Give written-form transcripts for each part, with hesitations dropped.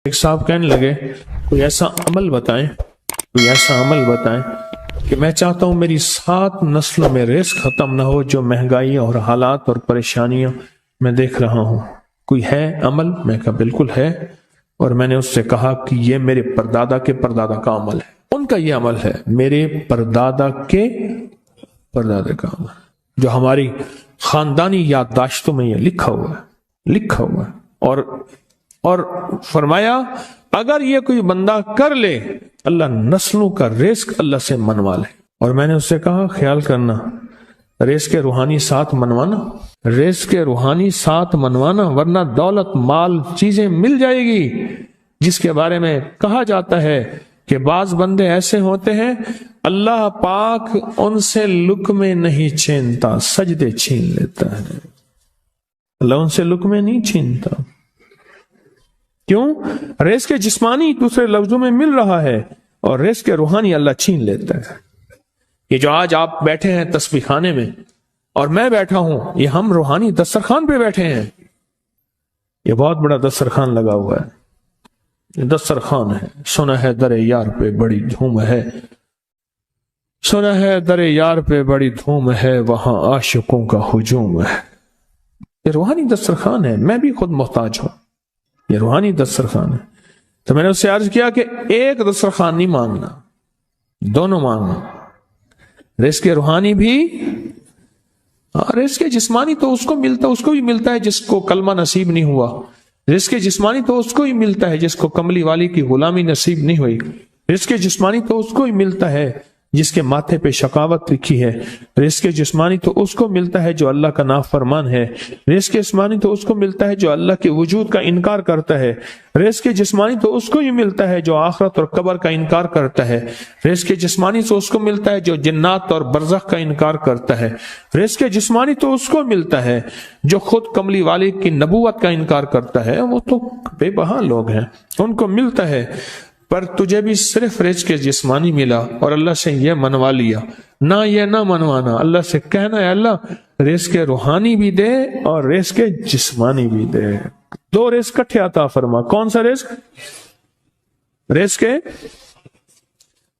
ایک صاحب کہنے لگے کوئی ایسا عمل بتائیں کہ میں چاہتا ہوں میری 7 نسلوں میں رزق ختم نہ ہو جو مہنگائی اور حالات اور پریشانیاں میں دیکھ رہا ہوں، کوئی ہے عمل؟ میں کہا بالکل ہے، اور میں نے اس سے کہا کہ یہ میرے پردادا کے پردادا کا عمل ہے، ان کا یہ عمل ہے، میرے پردادا کے پردادا کا عمل جو ہماری خاندانی یادداشتوں میں یہ لکھا ہوا ہے، اور فرمایا اگر یہ کوئی بندہ کر لے اللہ نسلوں کا رزق اللہ سے منوا لے۔ اور میں نے اس سے کہا خیال کرنا رزق کے روحانی ساتھ منوانا ورنہ دولت مال چیزیں مل جائے گی، جس کے بارے میں کہا جاتا ہے کہ بعض بندے ایسے ہوتے ہیں اللہ پاک ان سے لقمے نہیں چھینتا، سجدے چھین لیتا ہے، اللہ ان سے لقمے نہیں چھینتا۔ کیوں؟ رزق جسمانی دوسرے لفظوں میں مل رہا ہے اور رزق روحانی اللہ چھین لیتا ہے۔ یہ جو آج آپ بیٹھے ہیں تسبیح خانے میں اور میں بیٹھا ہوں، یہ ہم روحانی دسترخوان پہ بیٹھے ہیں، یہ بہت بڑا دسترخوان لگا ہوا ہے، یہ دسترخوان ہے۔ سنا ہے در یار پہ بڑی دھوم ہے، سنا ہے در یار پہ بڑی دھوم ہے، وہاں عاشقوں کا ہجوم ہے۔ یہ روحانی دسترخوان ہے، میں بھی خود محتاج ہوں، یہ روحانی دسترخوان ہے۔ تو میں نے اس سے عرض کیا کہ ایک دسترخوان نہیں مانگنا، دونوں مانگنا، رزق روحانی بھی اور رزق جسمانی تو اس کو بھی ملتا ہے جس کو کلمہ نصیب نہیں ہوا، رزق جسمانی تو اس کو ہی ملتا ہے جس کو کملی والی کی غلامی نصیب نہیں ہوئی، رزق جسمانی تو اس کو ہی ملتا ہے جس کے ماتھے پہ شقاوت لکھی ہے، رزق جسمانی تو اس کو ملتا ہے جو اللہ کا نافرمان ہے، رزق جسمانی تو اس کو ملتا ہے جو اللہ کے وجود کا انکار کرتا ہے، رزق جسمانی تو اس کو ہی ملتا ہے جو آخرت اور قبر کا انکار کرتا ہے، رزق جسمانی تو اس کو ملتا ہے جو جنات اور برزخ کا انکار کرتا ہے، رزق جسمانی تو اس کو ملتا ہے جو خود کملی والی کی نبوت کا انکار کرتا ہے، وہ تو بے بہا لوگ ہیں، ان کو ملتا ہے۔ پر تجھے بھی صرف رزق جسمانی ملا اور اللہ سے یہ منوا لیا، نہ یہ نہ منوانا، اللہ سے کہنا ہے اللہ رزق روحانی بھی دے اور رزق جسمانی بھی دے، 2 رزق کٹھے عطا فرما۔ کون سا رزق؟ رزق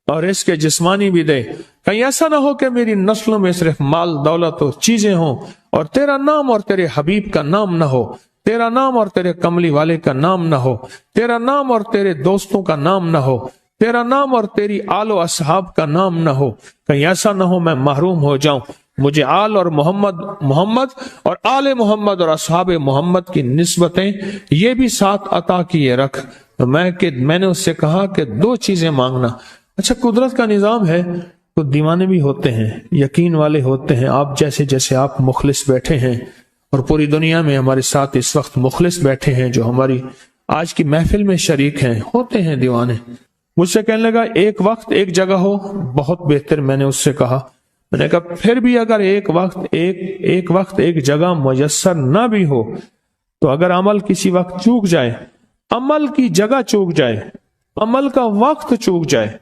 اور رزق جسمانی بھی دے۔ کہیں ایسا نہ ہو کہ میری نسلوں میں صرف مال دولت اور چیزیں ہوں اور تیرا نام اور تیرے حبیب کا نام نہ ہو، تیرا نام اور تیرے کملی والے کا نام نہ ہو، تیرا نام اور تیرے دوستوں کا نام نہ ہو، تیرا نام اور تیری آل و اصحاب کا نام نہ ہو، کہیں ایسا نہ ہو میں محروم ہو جاؤں۔ مجھے آل اور محمد اور آل محمد اور اصحاب محمد کی نسبتیں یہ بھی ساتھ عطا کیے رکھ۔ میں نے اس سے کہا کہ 2 چیزیں مانگنا۔ اچھا قدرت کا نظام ہے، تو دیوانے بھی ہوتے ہیں، یقین والے ہوتے ہیں، آپ جیسے آپ مخلص بیٹھے ہیں، اور پوری دنیا میں ہمارے ساتھ اس وقت مخلص بیٹھے ہیں جو ہماری آج کی محفل میں شریک ہیں، ہوتے ہیں دیوانے۔ مجھ سے کہنے لگا ایک وقت ایک جگہ ہو بہت بہتر۔ میں نے اس سے کہا، میں نے کہا پھر بھی اگر ایک وقت ایک جگہ میسر نہ بھی ہو تو اگر عمل کسی وقت چوک جائے، عمل کی جگہ چوک جائے، عمل کا وقت چوک جائے،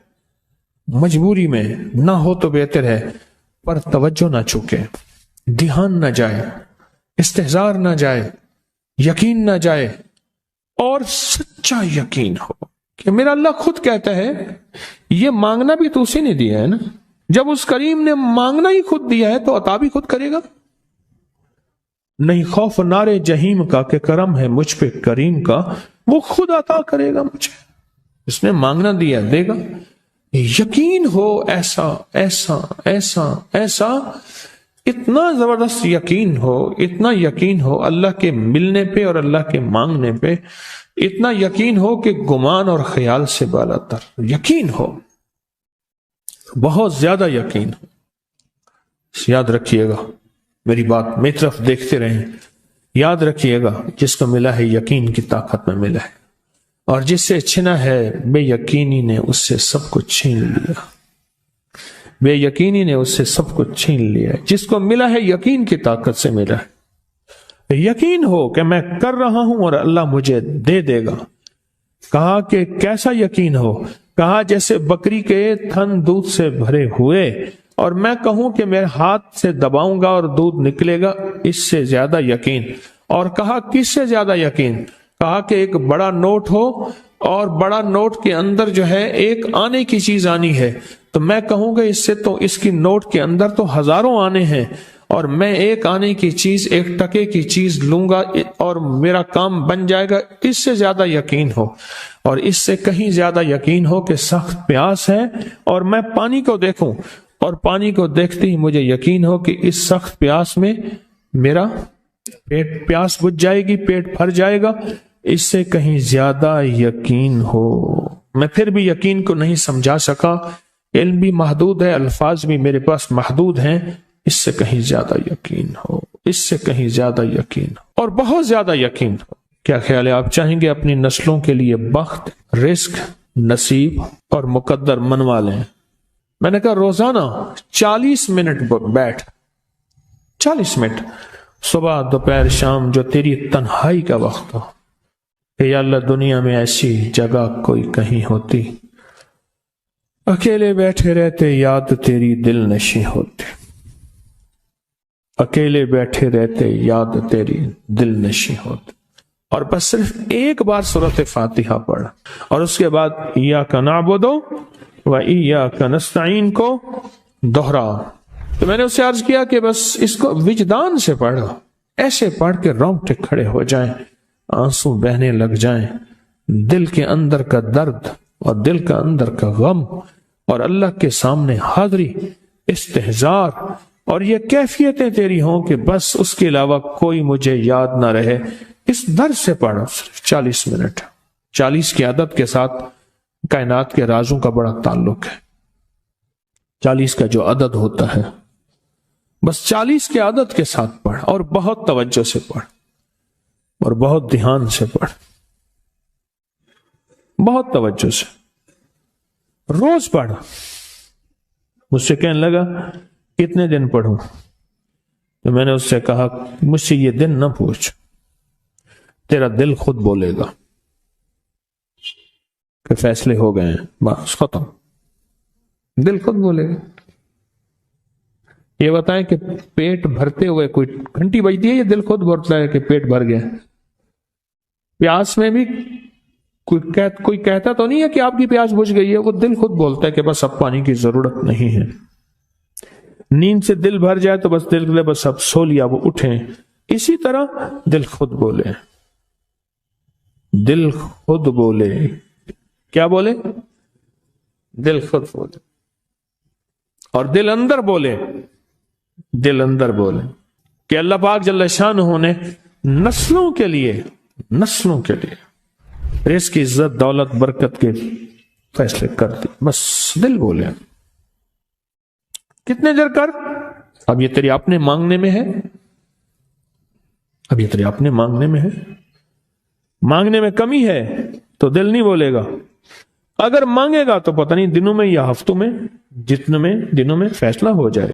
مجبوری میں نہ ہو تو بہتر ہے، پر توجہ نہ چوکے، دھیان نہ جائے، استحضار نہ جائے، یقین نہ جائے، اور سچا یقین ہو کہ میرا اللہ خود کہتا ہے یہ مانگنا بھی تو اسی نے دیا ہے نا، جب اس کریم نے مانگنا ہی خود دیا ہے تو عطا بھی خود کرے گا۔ نہیں خوف نارے جہیم کا کہ کرم ہے مجھ پہ کریم کا، وہ خود عطا کرے گا مجھے، اس نے مانگنا دیا دے گا۔ یقین ہو ایسا ایسا ایسا ایسا، اتنا زبردست یقین ہو، اتنا یقین ہو اللہ کے ملنے پہ اور اللہ کے مانگنے پہ، اتنا یقین ہو کہ گمان اور خیال سے بالا تر یقین ہو، بہت زیادہ یقین ہو۔ یاد رکھیے گا میری بات، میری طرف دیکھتے رہیں، یاد رکھیے گا جس کو ملا ہے یقین کی طاقت میں ملا ہے، اور جس سے چھنا ہے بے یقینی نے اس سے سب کچھ چھین لیا، بے یقینی نے اس سے سب کچھ چھین لیا ہے۔ جس کو ملا ہے یقین کی طاقت سے ملا ہے، یقین ہو کہ میں کر رہا ہوں اور اللہ مجھے دے دے گا۔ کہا کہ کیسا یقین ہو؟ کہا جیسے بکری کے تھن دودھ سے بھرے ہوئے اور میں کہوں کہ میرے ہاتھ سے دباؤں گا اور دودھ نکلے گا، اس سے زیادہ یقین۔ اور کہا کس سے زیادہ یقین؟ کہا کہ ایک بڑا نوٹ ہو اور بڑا نوٹ کے اندر جو ہے ایک آنے کی چیز آنی ہے، تو میں کہوں گا اس سے تو اس کی نوٹ کے اندر تو ہزاروں آنے ہیں، اور میں ایک آنے کی چیز، ایک ٹکے کی چیز لوں گا اور میرا کام بن جائے گا، اس سے زیادہ یقین ہو، اور اس سے کہیں زیادہ یقین ہو کہ سخت پیاس ہے اور میں پانی کو دیکھوں، اور پانی کو دیکھتے ہی مجھے یقین ہو کہ اس سخت پیاس میں میرا پیاس بجھ جائے گی، پیٹ بھر جائے گا، اس سے کہیں زیادہ یقین ہو۔ میں پھر بھی یقین کو نہیں سمجھا سکا، علم بھی محدود ہے، الفاظ بھی میرے پاس محدود ہیں، اس سے کہیں زیادہ یقین ہو، اس سے کہیں زیادہ یقین ہو، اور بہت زیادہ یقین ہو۔ کیا خیال ہے؟ آپ چاہیں گے اپنی نسلوں کے لیے بخت، رزق، نصیب اور مقدر منوا لیں؟ میں نے کہا روزانہ 40 منٹ بیٹھ، 40 منٹ صبح دوپہر شام، جو تیری تنہائی کا وقت ہو، کہ یا اللہ دنیا میں ایسی جگہ کوئی کہیں ہوتی، اکیلے بیٹھے رہتے یاد تیری دل نشیں ہوتی، اکیلے بیٹھے رہتے یاد تیری دل نشیں ہوتی، اور بس صرف ایک بار سورۃ فاتحہ پڑھ، اور اس کے بعد ایاک نعبد و ایاک نستعین کو دوہرا۔ تو میں نے اسے عرض کیا کہ بس اس کو وجدان سے پڑھو، ایسے پڑھ کے رونگٹے کھڑے ہو جائیں، آنسو بہنے لگ جائیں، دل کے اندر کا درد اور دل کا اندر کا غم اور اللہ کے سامنے حاضری، استحضار، اور یہ کیفیتیں تیری ہوں کہ بس اس کے علاوہ کوئی مجھے یاد نہ رہے۔ اس درد سے پڑھو صرف 40 منٹ۔ 40 کی عدد کے ساتھ کائنات کے رازوں کا بڑا تعلق ہے۔ 40 کا جو عدد ہوتا ہے، بس 40 کے عدد کے ساتھ پڑھ، اور بہت توجہ سے پڑھ، اور بہت دھیان سے پڑھ، بہت توجہ سے، روز پڑھ۔ مجھ سے کہنے لگا کتنے دن پڑھوں؟ تو میں نے اس سے کہا مجھ سے یہ دن نہ پوچھ، تیرا دل خود بولے گا کہ فیصلے ہو گئے ہیں، بس ختم، دل خود بولے گا۔ یہ بتائیں کہ پیٹ بھرتے ہوئے کوئی گھنٹی بجتی ہے، یہ دل خود بولتا ہے کہ پیٹ بھر گیا۔ پیاس میں بھی کوئی کہتا تو نہیں ہے کہ آپ کی پیاس بجھ گئی ہے، وہ دل خود بولتا ہے کہ بس اب پانی کی ضرورت نہیں ہے۔ نیند سے دل بھر جائے تو بس دل کے بس اب سو لیا، وہ اٹھیں۔ اسی طرح دل خود بولے، دل خود بولے، کیا بولے؟ دل خود بولے، اور دل اندر بولے، دل اندر بولے کہ اللہ پاک جل شانہ نے نسلوں کے لیے رزق، عزت، دولت، برکت کے فیصلے کر دی، بس دل بولے۔ کتنے دیر کر؟ اب یہ تیری اپنے مانگنے میں ہے، اب یہ تیری اپنے مانگنے میں ہے۔ مانگنے میں کمی ہے تو دل نہیں بولے گا، اگر مانگے گا تو پتہ نہیں دنوں میں یا ہفتوں میں، جتنے میں دنوں میں فیصلہ ہو جائے۔